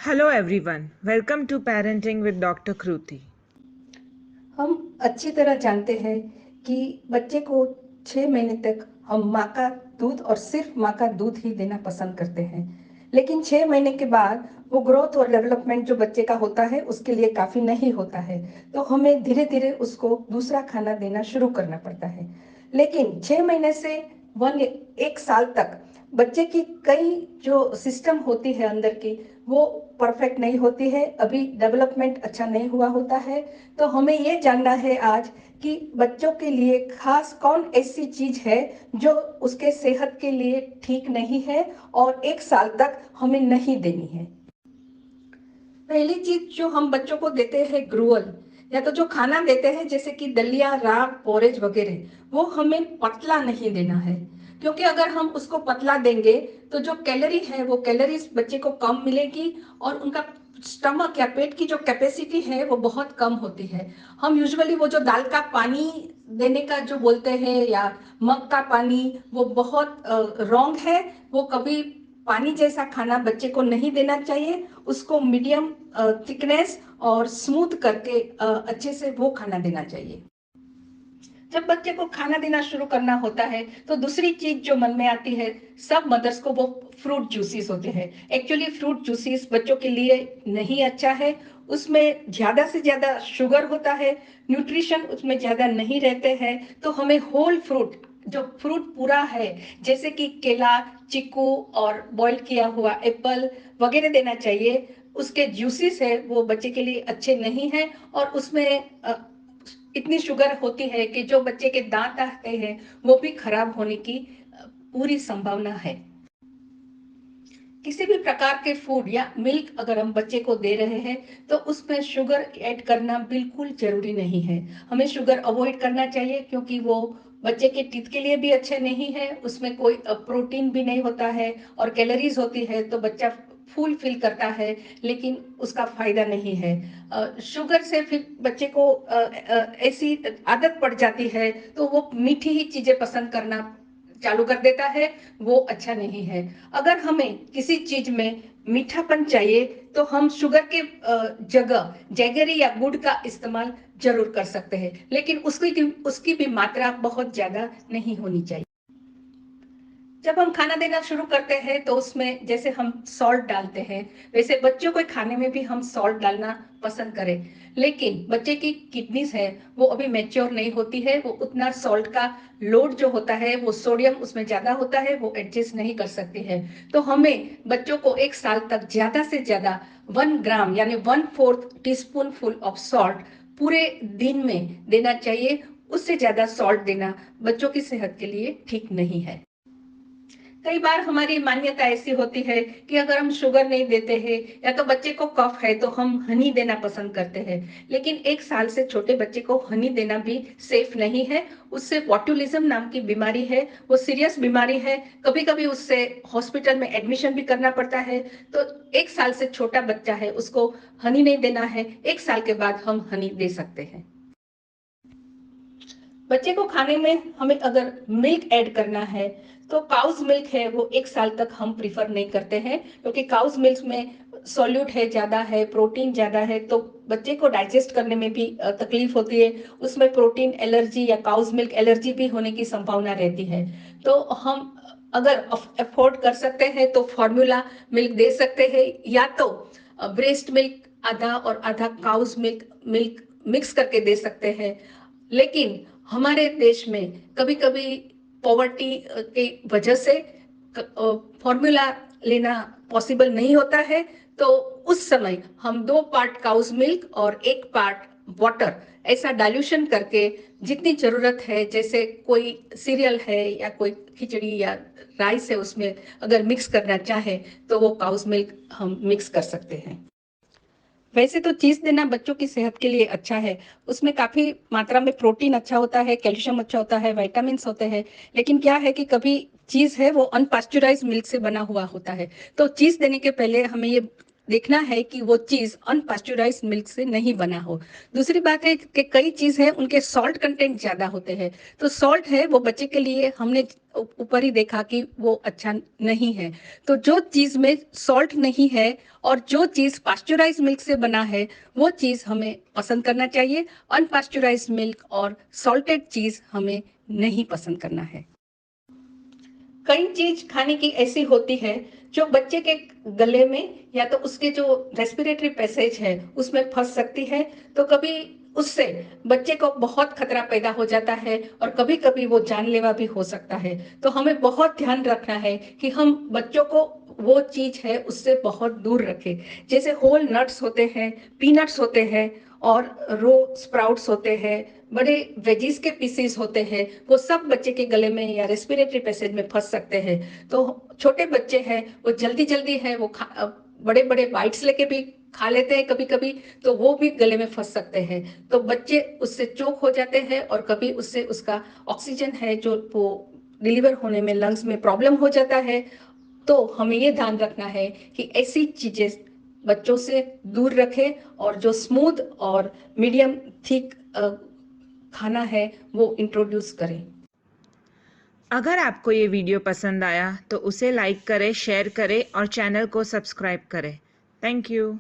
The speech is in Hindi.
Hello everyone, welcome to Parenting with Dr. Kruti. हम अच्छी तरह जानते हैं कि बच्चे को 6 महीने तक हम माँ का दूध और सिर्फ माँ का दूध ही देना पसंद करते हैं। लेकिन 6 महीने के बाद वो ग्रोथ और डेवलपमेंट जो बच्चे का होता है उसके लिए काफ़ी नहीं होता है, तो हमें धीरे-धीरे उसको दूसरा खाना देना शुरू करना पड़ता है। लेकिन 6 महीने से 1 साल तक बच्चे की कई जो सिस्टम होती है अंदर की, वो परफेक्ट नहीं होती है, अभी डेवलपमेंट अच्छा नहीं हुआ होता है। तो हमें ये जानना है आज कि बच्चों के लिए खास कौन ऐसी चीज है जो उसके सेहत के लिए ठीक नहीं है और 1 साल तक हमें नहीं देनी है। पहली चीज जो हम बच्चों को देते हैं ग्रूअल, या तो जो खाना देते हैं जैसे कि दलिया, राग, पोरेज वगैरह, वो हमें पतला नहीं देना है, क्योंकि अगर हम उसको पतला देंगे तो जो कैलोरी है वो कैलोरीज बच्चे को कम मिलेगी और उनका स्टमक या पेट की जो कैपेसिटी है वो बहुत कम होती है। हम यूजुअली वो जो दाल का पानी देने का जो बोलते हैं या मग का पानी, वो बहुत रॉन्ग है। वो कभी पानी जैसा खाना बच्चे को नहीं देना चाहिए, उसको मीडियम थिकनेस और स्मूथ करके अच्छे से वो खाना देना चाहिए। जब बच्चे को खाना देना शुरू करना होता है तो दूसरी चीज जो मन में आती है, सब मदर्स को, वो फ्रूट जूसेस होते हैं। एक्चुअली फ्रूट जूसेस बच्चों के लिए नहीं अच्छा है, उसमें ज्यादा से ज्यादा शुगर होता है, न्यूट्रिशन उसमें ज्यादा नहीं रहते हैं। तो हमें होल फ्रूट, जो फ्रूट पूरा है, जैसे कि केला, चीकू और बॉइल किया हुआ एप्पल वगैरह देना चाहिए। उसके जूसेस है वो बच्चे के लिए अच्छे नहीं है और उसमें इतनी शुगर होती है कि जो बच्चे के दांत आते हैं वो भी खराब होने की पूरी संभावना है। किसी भी प्रकार के फूड या मिल्क अगर हम बच्चे को दे रहे हैं तो उसमें शुगर ऐड करना बिल्कुल जरूरी नहीं है। हमें शुगर अवॉइड करना चाहिए, क्योंकि वो बच्चे के टीथ के लिए भी अच्छे नहीं है, उसमें कोई प्रोटीन भी नहीं होता है और कैलोरीज होती है, तो बच्चा फुल फील करता है लेकिन उसका फायदा नहीं है। शुगर से फिर बच्चे को ऐसी आदत पड़ जाती है तो वो मीठी ही चीजें पसंद करना चालू कर देता है, वो अच्छा नहीं है। अगर हमें किसी चीज में मीठापन चाहिए तो हम शुगर के जगह जैगरी या गुड़ का इस्तेमाल जरूर कर सकते हैं, लेकिन उसकी भी मात्रा बहुत ज्यादा नहीं होनी चाहिए। जब हम खाना देना शुरू करते हैं तो उसमें जैसे हम सॉल्ट डालते हैं, वैसे बच्चों को खाने में भी हम सॉल्ट डालना पसंद करें। लेकिन बच्चे की किडनीज है वो अभी मैच्योर नहीं होती है, वो उतना सॉल्ट का लोड जो होता है, वो सोडियम उसमें ज्यादा होता है, वो एडजस्ट नहीं कर सकती है। तो हमें बच्चों को 1 साल तक ज्यादा से ज्यादा 1 ग्राम यानी 1/4 टीस्पून फुल ऑफ सॉल्ट पूरे दिन में देना चाहिए। उससे ज्यादा सॉल्ट देना बच्चों की सेहत के लिए ठीक नहीं है। कई बार हमारी मान्यता ऐसी होती है कि अगर हम शुगर नहीं देते हैं या तो बच्चे को कफ है तो हम हनी देना पसंद करते हैं, लेकिन 1 साल से छोटे बच्चे को हनी देना भी सेफ नहीं है। उससे बॉट्युलिज्म नाम की बीमारी है, वो सीरियस बीमारी है, कभी कभी उससे हॉस्पिटल में एडमिशन भी करना पड़ता है। तो 1 साल से छोटा बच्चा है उसको हनी नहीं देना है, 1 साल के बाद हम हनी दे सकते हैं। बच्चे को खाने में हमें अगर मिल्क ऐड करना है तो काउस मिल्क है वो 1 साल तक हम प्रीफर नहीं करते हैं, क्योंकि काउस मिल्क में सॉल्यूट है ज्यादा है, प्रोटीन ज्यादा है, तो बच्चे को डाइजेस्ट करने में भी तकलीफ होती है। उसमें प्रोटीन एलर्जी या काउस मिल्क एलर्जी भी होने की संभावना रहती है। तो हम अगर अफोर्ड कर सकते हैं तो फॉर्मूला मिल्क दे सकते हैं, या तो ब्रेस्ट मिल्क आधा और आधा काउस मिल्क मिल्क मिक्स करके दे सकते हैं। लेकिन हमारे देश में कभी कभी पॉवर्टी की वजह से फॉर्मूला लेना पॉसिबल नहीं होता है, तो उस समय हम 2 पार्ट काउस मिल्क और 1 पार्ट वाटर ऐसा डाइल्यूशन करके जितनी जरूरत है, जैसे कोई सीरियल है या कोई खिचड़ी या राइस है उसमें अगर मिक्स करना चाहे तो वो काउस मिल्क हम मिक्स कर सकते हैं। वैसे तो चीज देना बच्चों की सेहत के लिए अच्छा है, उसमें काफी मात्रा में प्रोटीन अच्छा होता है, कैल्शियम अच्छा होता है, विटामिन होते हैं। लेकिन क्या है कि कभी चीज है वो अनपास्चुराइज मिल्क से बना हुआ होता है, तो चीज देने के पहले हमें ये देखना है कि वो चीज़ अनपास्चुराइज्ड मिल्क से नहीं बना हो। दूसरी बात है कि कई चीज़ हैं उनके सॉल्ट कंटेंट ज़्यादा होते हैं, तो सॉल्ट है वो बच्चे के लिए हमने ऊपर ही देखा कि वो अच्छा नहीं है। तो जो चीज़ में सॉल्ट नहीं है और जो चीज़ पास्चुराइज्ड मिल्क से बना है, वो चीज़ हमें पसंद करना चाहिए। अनपास्चुराइज्ड मिल्क और सॉल्टेड चीज़ हमें नहीं पसंद करना है। कई चीज खाने की ऐसी होती है जो बच्चे के गले में या तो उसके जो रेस्पिरेटरी पैसेज है उसमें फंस सकती है, तो कभी उससे बच्चे को बहुत खतरा पैदा हो जाता है और कभी कभी वो जानलेवा भी हो सकता है। तो हमें बहुत ध्यान रखना है कि हम बच्चों को वो चीज है उससे बहुत दूर रखें। जैसे होल नट्स होते हैं, पीनट्स होते हैं और रो स्प्राउट्स होते हैं, बड़े वेजीज के पीसेस होते हैं, वो सब बच्चे के गले में या रेस्पिरेटरी पैसेज में फंस सकते हैं। तो छोटे बच्चे हैं वो जल्दी जल्दी है वो बड़े बड़े बाइट्स लेके भी खा लेते हैं कभी कभी, तो वो भी गले में फंस सकते हैं। तो बच्चे उससे चोक हो जाते हैं और कभी उससे उसका ऑक्सीजन है जो वो डिलीवर होने में लंग्स में प्रॉब्लम हो जाता है। तो हमें ये ध्यान रखना है कि ऐसी चीजें बच्चों से दूर रखें और जो स्मूथ और मीडियम थिक खाना है वो इंट्रोड्यूस करें। अगर आपको ये वीडियो पसंद आया तो उसे लाइक करें, शेयर करें और चैनल को सब्सक्राइब करें। Thank you.